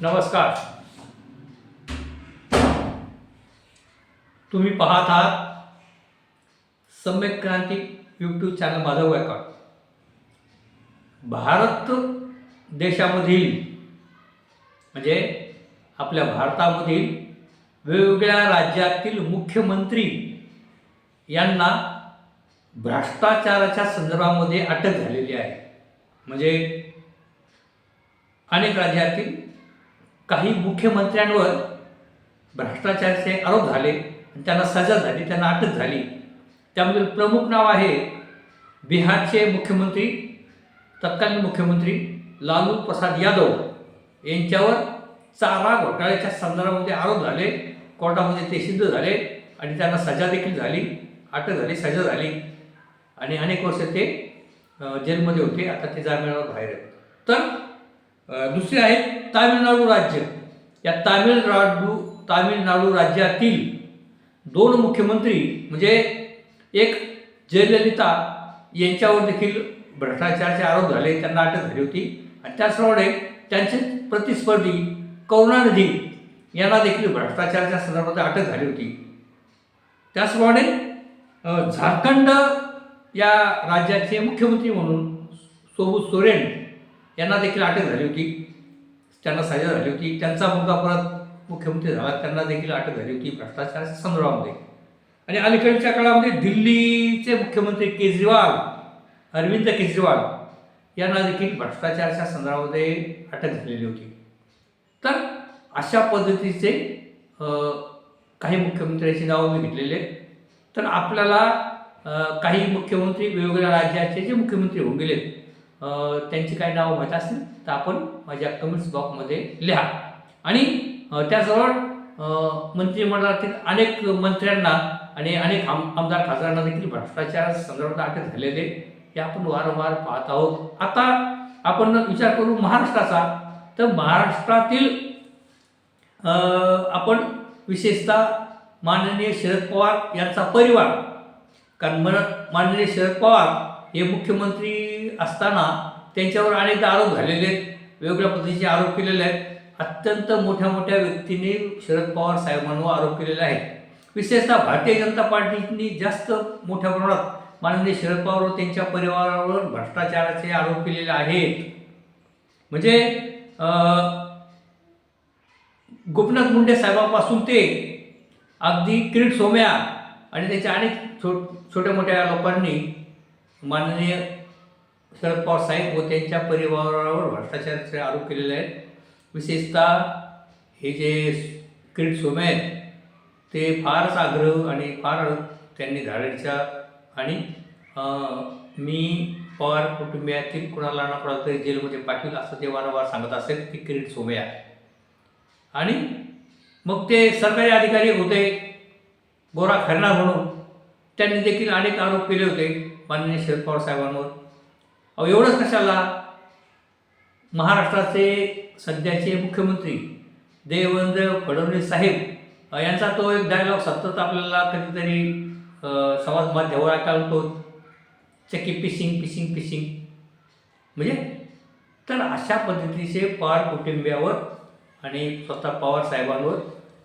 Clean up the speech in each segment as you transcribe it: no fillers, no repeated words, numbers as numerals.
नमस्कार. तुम्ही पाहत आहात सम्यक क्रांती यूट्यूब चॅनल माधव गायकवाड. भारत देशामधील म्हणजे आपल्या भारतामधील वेगवेगळ्या राज्यातील मुख्यमंत्री यांना भ्रष्टाचाराच्या संदर्भामध्ये अटक झालेली आहे. म्हणजे अनेक राज्यातील काही मुख्यमंत्र्यांवर भ्रष्टाचाराचे आरोप झाले आणि त्यांना सजा झाली, त्यांना अटक झाली. त्यामधील प्रमुख नाव आहे बिहारचे मुख्यमंत्री, तत्कालीन मुख्यमंत्री लालू प्रसाद यादव यांच्यावर चारा घोटाळ्याच्या संदर्भामध्ये आरोप झाले. कोर्टामध्ये ते सिद्ध झाले आणि त्यांना सजा देखील झाली, अटक झाली, सजा झाली आणि अनेक वर्ष ते जेलमध्ये होते. आता ते जामिनावर बाहेर आहेत. तर दुसरे आहेत तामिळनाडू राज्य. या तामिळनाडू राज्यातील दोन मुख्यमंत्री म्हणजे एक जयललिता यांच्यावर देखील भ्रष्टाचाराचे आरोप झाले, त्यांना अटक झाली होती. आणि त्याचप्रमाणे त्यांचे प्रतिस्पर्धी करुणानिधी यांना देखील भ्रष्टाचाराच्या संदर्भात अटक झाली होती. त्याचप्रमाणे झारखंड या राज्याचे मुख्यमंत्री म्हणून सोबू सोरेन यांना देखील अटक झाली होती, त्यांना सजा झाली होती. त्यांचा मुलगा परत मुख्यमंत्री झाला, त्यांना देखील अटक झाली होती भ्रष्टाचाराच्या संदर्भामध्ये. आणि अलीकडच्या काळामध्ये दिल्लीचे मुख्यमंत्री अरविंद केजरीवाल यांना देखील भ्रष्टाचाराच्या संदर्भामध्ये अटक झालेली होती. तर अशा पद्धतीचे काही मुख्यमंत्र्यांची नावं मी घेतलेले. तर आपल्याला काही मुख्यमंत्री वेगवेगळ्या राज्याचे जे मुख्यमंत्री होऊन गेले त्यांची काही नावं माहीत असतील तर आपण माझ्या कमेंट्स बॉक्समध्ये लिहा. आणि त्याजवळ मंत्रिमंडळातील अनेक मंत्र्यांना आणि अनेक आमदार खासदारांना देखील भ्रष्टाचार संदर्भात अटक झालेले हे आपण वारंवार पाहत आहोत. आता आपण विचार करू महाराष्ट्राचा. तर महाराष्ट्रातील आपण विशेषतः माननीय शरद पवार यांचा परिवार, कारण माननीय शरद पवार हे मुख्यमंत्री असताना त्यांच्यावर अनेकदा आरोप झालेले आहेत, वेगवेगळ्या पद्धतीचे आरोप केलेले आहेत. अत्यंत मोठ्या मोठ्या व्यक्तींनी शरद पवार साहेबांवर आरोप केलेले आहेत. विशेषतः भारतीय जनता पार्टीने जास्त मोठ्या प्रमाणात माननीय शरद पवार व त्यांच्या परिवारावर भ्रष्टाचाराचे आरोप केलेले आहेत. म्हणजे गोपीनाथ मुंडे साहेबांपासून ते अगदी किरीट सोमय्या आणि त्याच्या अनेक छोट्या मोठ्या लोकांनी माननीय शरद पवार साहेब व त्यांच्या परिवारावर भ्रष्टाचाराचे आरोप केलेले आहेत. विशेषतः हे जे किरीट सोमय्या आहेत ते फारच आग्रह आणि फार त्यांनी धाडीच्या आणि मी पवार कुटुंबियातील कुणाला ना कुणाला तरी जेलमध्ये पाठविलं असं ते वारंवार सांगत असेल की किरीट सोमय्या. आणि मग ते सरकारी अधिकारी होते गोरा खैरनार म्हणून, त्यांनी देखील अनेक आरोप केले होते माननीय शरद पवार साहेबांवर. एवढंच कशाला, महाराष्ट्राचे सध्याचे मुख्यमंत्री देवेंद्र फडणवीस साहेब यांचा तो एक डायलॉग सतत आपल्याला कधीतरी समाज माध्यमावर ऐकायला तो चक्की पिशिंग पिशिंग पिशिंग म्हणजे. तर अशा पद्धतीचे पवार कुटुंबियावर आणि स्वतः पवार साहेबांवर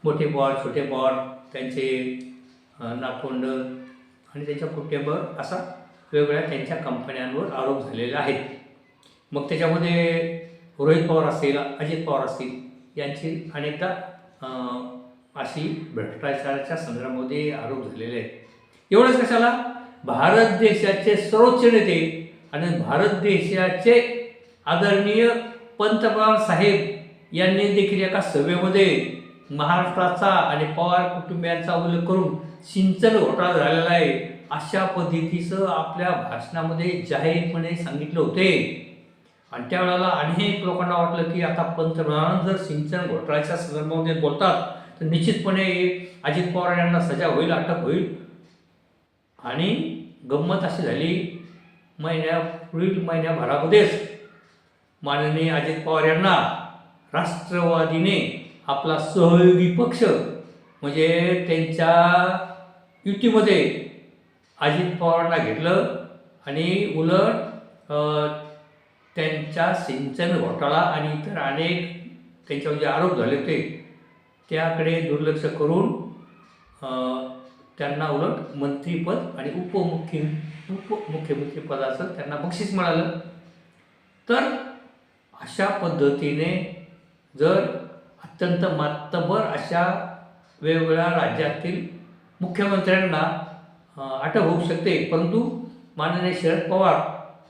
मोठे पवार, छोटे पवार, त्यांचे नातवंड आणि त्यांच्या कुटुंबावर असा वेगवेगळ्या त्यांच्या कंपन्यांवर आरोप झालेले आहेत. मग त्याच्यामध्ये रोहित पवार असतील, अजित पवार असतील यांची अनेकदा अशी भ्रष्टाचाराच्या संदर्भामध्ये आरोप झालेले आहेत. एवढंच कशाला, भारत देशाचे सर्वोच्च नेते आणि भारत देशाचे आदरणीय पंतप्रधान साहेब यांनी देखील एका सभेमध्ये महाराष्ट्राचा आणि पवार कुटुंबियांचा उल्लेख करून सिंचन घोटाळा झालेला आहे अशा पद्धतीचं आपल्या भाषणामध्ये जाहीरपणे सांगितलं होते. आणि त्यावेळेला अनेक लोकांना वाटलं की आता पंतप्रधान जर सिंचन घोटाळ्याच्या संदर्भामध्ये बोलतात तर निश्चितपणे अजित पवार यांना सजा होईल, अटक होईल. आणि गंमत अशी झाली, पुढील महिन्याभरामध्येच माननीय अजित पवार यांना राष्ट्रवादीने आपला सहयोगी पक्ष म्हणजे त्यांच्या युतीमध्ये अजित पवारांना घेतलं आणि उलट त्यांच्या सिंचन घोटाळा आणि इतर अनेक त्यांच्यावर जे आरोप झाले होते त्याकडे दुर्लक्ष करून त्यांना उलट मंत्रीपद आणि उपमुख्यमंत्री पदाचं त्यांना बक्षीस मिळालं. तर अशा पद्धतीने जर अत्यंत मातबर अशा वेगवेगळ्या राज्यातील मुख्यमंत्र्यांना अटक होऊ शकते, परंतु माननीय शरद पवार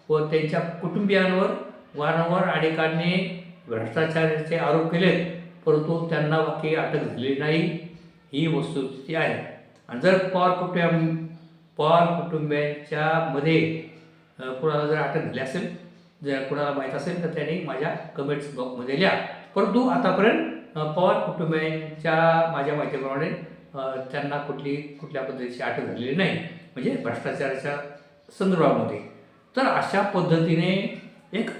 व त्यांच्या कुटुंबियांवर वारंवार अनेकांनी भ्रष्टाचाराचे आरोप केलेत, परंतु त्यांना बाकी अटक झालेली नाही, ही वस्तुस्थिती आहे. आणि जर पवार कुटुंबियांच्यामध्ये कुणाला जर अटक झाली असेल, जर कुणाला माहीत असेल तर त्यांनी माझ्या कमेंट्स बॉक्समध्ये लिहा. परंतु आतापर्यंत पवार कुटुंबियांच्या माझ्या माहितीप्रमाणे त्यांना कुठल्या पद्धतीची अटक झालेली नाही, म्हणजे भ्रष्टाचाराच्या संदर्भामध्ये. तर अशा पद्धतीने एक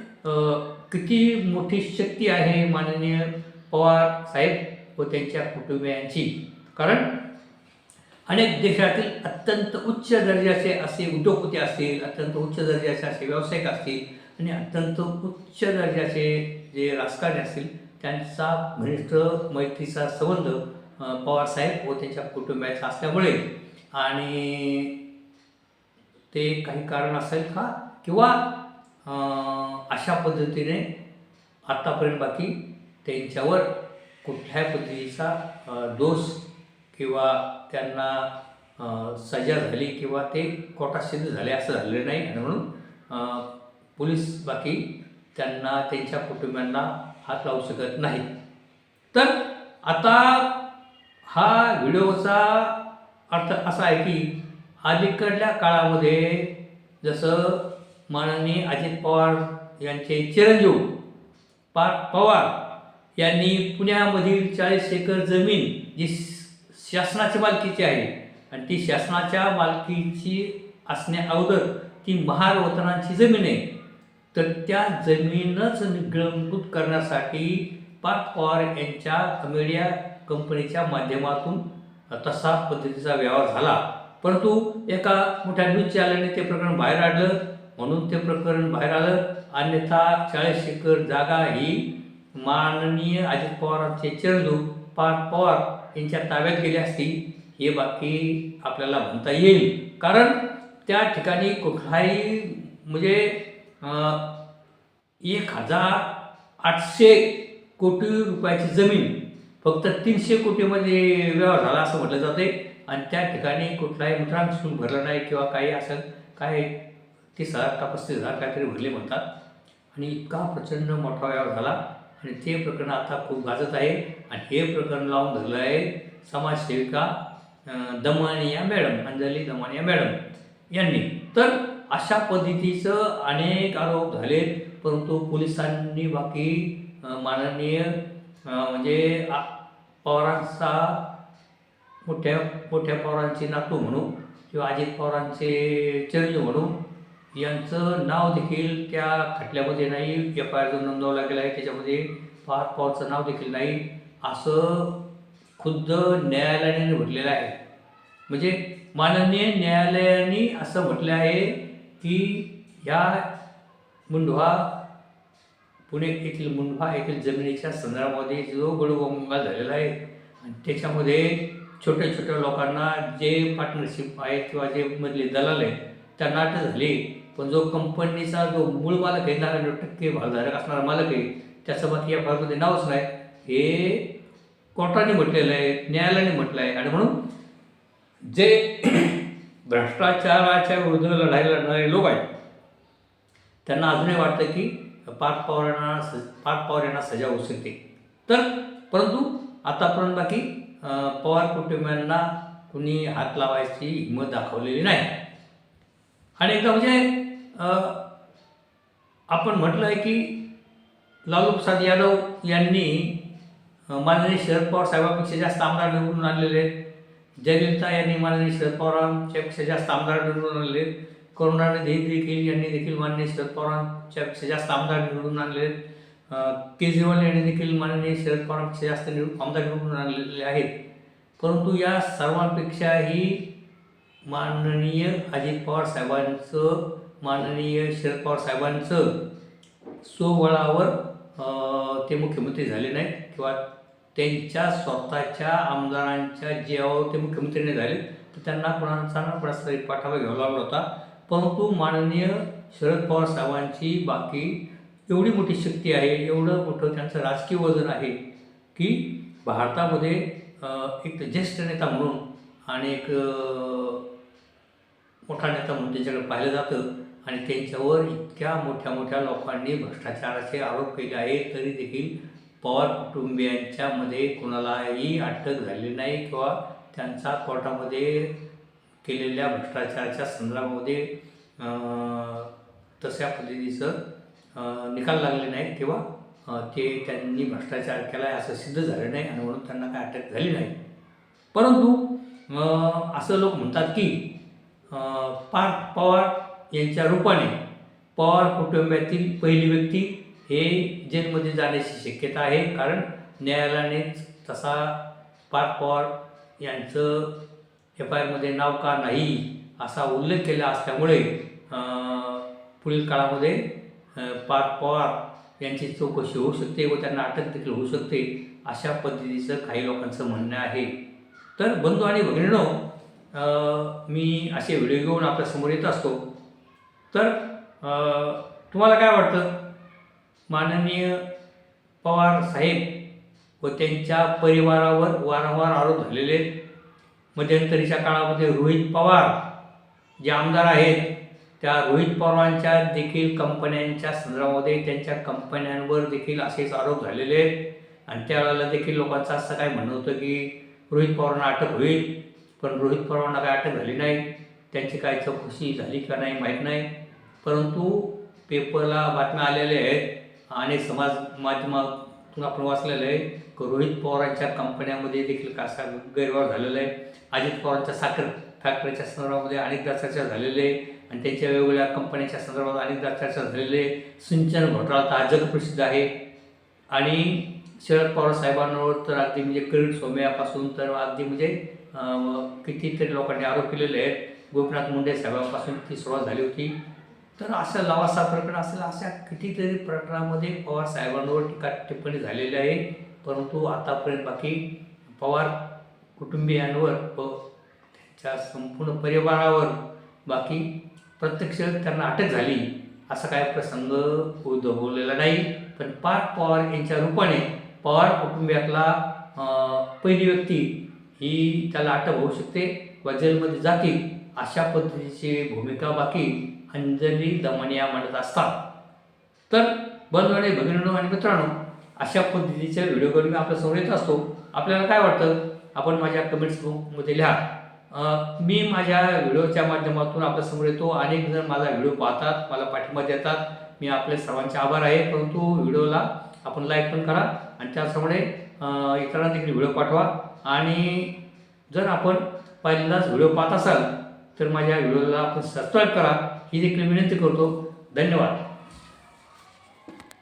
किती मोठी शक्ती आहे माननीय पवार साहेब व त्यांच्या कुटुंबियांची. कारण अनेक देशातील अत्यंत उच्च दर्जाचे असे उद्योगपती असतील, अत्यंत उच्च दर्जाचे असे व्यावसायिक असतील आणि अत्यंत उच्च दर्जाचे जे राजकारणी असतील, त्यांचा घनिष्ठ मैत्रीचा संबंध पवारसाहेब व त्यांच्या कुटुंबियांचा असल्यामुळे आणि ते काही कारण असेल का किंवा अशा पद्धतीने आत्तापर्यंत बाकी त्यांच्यावर कुठल्या पद्धतीचा दोष किंवा त्यांना सजा झाली किंवा ते कोर्टात सिद्ध झाले असं झालेलं नाही. आणि म्हणून पोलीस बाकी त्यांना त्यांच्या कुटुंबियांना हात लावू शकत नाही. तर आता हा व्हिडिओचा अर्थ असा आहे की अलीकडल्या काळामध्ये जसं माननीय अजित पवार यांचे चिरंजीव पवार यांनी पुण्यामधील 40 एकर जमीन जी शासनाच्या मालकीची आहे आणि ती शासनाच्या मालकीची असण्या अगोदर ती महार वतनांची जमीन आहे, तर त्या जमीनच निगळंभूत करण्यासाठी पार्थ पवार यांच्या मीडिया कंपनीच्या माध्यमातून तसा पद्धतीचा व्यवहार झाला. परंतु एका मोठ्या न्यूज चॅनलने ते प्रकरण बाहेर आणलं, म्हणून ते प्रकरण बाहेर आलं. अन्यथा 40 एकर जागा ही माननीय अजित पवारांचे चिरंजीव पार्थ पवार यांच्या ताब्यात गेली असती, हे बाकी आपल्याला म्हणता येईल. कारण त्या ठिकाणी कुठलाही म्हणजे 1800 कोटी रुपयाची जमीन फक्त 300 कोटीमध्ये व्यवहार झाला असं म्हटलं जाते. आणि त्या ठिकाणी कुठलाही मुद्रांक शुल्क भरलं नाही किंवा काही असं काय 30,000 का 35,000 काहीतरी भरले म्हणतात. आणि इतका प्रचंड मोठा व्यवहार झाला आणि ते प्रकरण आता खूप गाजत आहे. आणि हे प्रकरण लावून धरलं आहे समाजसेविका दमानिया मॅडम, अंजली दमानिया मॅडम यांनी. तर अशा पद्धतीचं अनेक आरोप झालेत, परंतु पोलिसांनी बाकी माननीय म्हणजे पवारांचा मोठ्या पवारांचे नातू म्हणून किंवा अजित पवारांचे चिरंजीव म्हणून यांचं नाव देखील त्या खटल्यामध्ये नाही, FIR जो नोंदवला गेला आहे त्याच्यामध्ये पार्थ पवारचं नाव देखील नाही, असं खुद्द न्यायालयाने म्हटलेलं आहे. म्हणजे माननीय न्यायालयाने असं म्हटलं आहे की ह्या मुंढवा पुणे येथील मुंढवा येथील जमिनीच्या संदर्भामध्ये जो गडूगोंगाल झालेला आहे आणि त्याच्यामध्ये छोट्या छोट्या लोकांना जे पार्टनरशिप आहे किंवा जे मधले दलाल आहेत त्यांना अटक झाली, पण जो कंपनीचा जो मूळ मालक आहे 99% भागधारक असणारा मालक आहे त्याचं बाकी या फारमध्ये नावच नाही, हे कोर्टाने म्हटलेलं आहे, न्यायालयाने म्हटलं आहे. आणि म्हणून जे भ्रष्टाचाराच्या विरुद्ध लढायला लढणारे लोक आहेत त्यांना अजूनही वाटतं की पार्थ पवार यांना सजा होऊ शकते. तर परंतु आतापर्यंत बाकी पवार कुटुंबियांना कुणी हात लावायची हिंमत दाखवलेली नाही. आणि एकदा म्हणजे आपण म्हटलं आहे की लालू प्रसाद यादव यांनी माननीय शरद पवार साहेबांपेक्षा जास्त आमदार निवडून आणलेले आहेत. जयललिता यांनी माननीय शरद पवारांच्यापेक्षा जास्त आमदार निवडून आणले. करुणानिधी देखील यांनी देखील माननीय शरद पवारांच्यापेक्षा जास्त आमदार निवडून आणले. केजरीवाल यांनी देखील माननीय शरद पवारांपेक्षा जास्त आमदार निवडून आणलेले आहेत. परंतु या सर्वांपेक्षाही माननीय अजित पवार साहेबांचं, माननीय शरद पवार साहेबांचं स्वबळावर ते मुख्यमंत्री झाले नाहीत किंवा त्यांच्या स्वतःच्या आमदारांच्या जेव्हा ते मुख्यमंत्री नाही झाले तर त्यांना कोणाचा ना कोणाचा तरी पाठिंबा घ्यावा लागला होता. परंतु माननीय शरद पवार साहेबांची बाकी एवढी मोठी शक्ती आहे, एवढं मोठं त्यांचं राजकीय वजन आहे की भारतामध्ये एक ज्येष्ठ नेता म्हणून आणि एक मोठा नेता म्हणून त्यांच्याकडे पाहिलं जातं आणि त्यांच्यावर इतक्या मोठ्या मोठ्या लोकांनी भ्रष्टाचाराचे आरोप केले आहे तरी देखील पवार कुटुंबियांच्यामध्ये कोणालाही अटक झाली नाही किंवा त्यांचा कोर्टामध्ये केलेल्या भ्रष्टाचाराच्या संदर्भामध्ये तशा पद्धतीचं निकाल लागले नाही किंवा ते त्यांनी भ्रष्टाचार केला आहे असं सिद्ध झालं नाही आणि म्हणून त्यांना काय अटक झाली नाही. परंतु असं लोक म्हणतात की पार्थ पवार यांच्या रूपाने पवार कुटुंबातील पहिली व्यक्ती हे जेलमध्ये जाण्याची शक्यता आहे, कारण न्यायालयानेच तसा पार्थ पवार यांचं FIRमध्ये नाव का नाही असा उल्लेख केला असल्यामुळे पुढील काळामध्ये पार्थ पवार यांची चौकशी होऊ शकते व त्यांना अटक देखील होऊ शकते अशा पद्धतीचं काही लोकांचं म्हणणं आहे. तर बंधू आणि भगिनींनो, मी असे व्हिडिओ घेऊन आपल्यासमोर येत असतो. तर तुम्हाला काय वाटतं, माननीय पवार साहेब व त्यांच्या परिवारावर वारंवार आरोप झालेले आहेत. मध्यंतरीच्या काळामध्ये रोहित पवार जे आमदार आहेत त्या रोहित पवारांच्या देखील कंपन्यांच्या संदर्भामध्ये त्यांच्या कंपन्यांवर देखील असेच आरोप झालेले आहेत आणि त्यावेळेला देखील लोकांचं असं काय म्हणणं होतं की रोहित पवारांना अटक होईल, पण रोहित पवारांना काय अटक झाली नाही. त्यांची काय चौकशी झाली का नाही माहीत नाही, परंतु पेपरला बातम्या आलेल्या आहेत, अनेक समाज माध्यमातून आपण वाचलेलं आहे की रोहित पवारांच्या कंपन्यांमध्ये देखील कसा गैरव्यवहार झालेला आहे. अजित पवारांच्या साखर फॅक्टरीच्या संदर्भामध्ये अनेकदा चर्चा झालेली आहे आणि त्यांच्या वेगवेगळ्या कंपन्यांच्या संदर्भात अनेकदा चर्चा झालेली आहे. सिंचन घोटाळा तर हा जगप्रसिद्ध आहे आणि शरद पवार साहेबांवर तर अगदी म्हणजे किरीट सोमय्यापासून तर अगदी म्हणजे कितीतरी लोकांनी आरोप केलेले आहेत. गोपीनाथ मुंडे साहेबांपासून ती सुरुवात झाली होती. तर असं लवासा प्रकरण असेल, अशा कितीतरी प्रकरणामध्ये पवार साहेबांवर टीका टिप्पणी झालेली आहे. परंतु आतापर्यंत बाकी पवार कुटुंबियांवर व त्यांच्या संपूर्ण परिवारावर बाकी प्रत्यक्ष त्यांना अटक झाली असा काय प्रसंग उद्भवलेला नाही. पण पार्थ पवार यांच्या रूपाने पवार कुटुंबियातला पहिली व्यक्ती ही त्याला अटक होऊ शकते व जेलमध्ये जातील अशा पद्धतीची भूमिका बाकी अंजली दमनिया म्हणत असतात. तर बंधू आणि भगिनींनो आणि मित्रांनो, अशा पद्धतीचे व्हिडिओ करून मी आपल्यासमोर येत असतो. आपल्याला काय वाटतं आपण माझ्या कमेंट्स बॉक्समध्ये लिहा. मी माझ्या व्हिडिओच्या माध्यमातून आपल्यासमोर येतो. अनेक जण माझा व्हिडिओ पाहतात, मला पाठिंबा देतात. मी आपले सर्वांचे आभार आहे. परंतु व्हिडिओला आपण लाईक पण करा आणि त्याचप्रमाणे इतरांना देखील व्हिडिओ पाठवा. आणि जर आपण पहिल्यांदाच व्हिडिओ पाहत असाल तर माझ्या व्हिडिओला आपण सबस्क्राईब करा ही देखील विनंती करतो. धन्यवाद.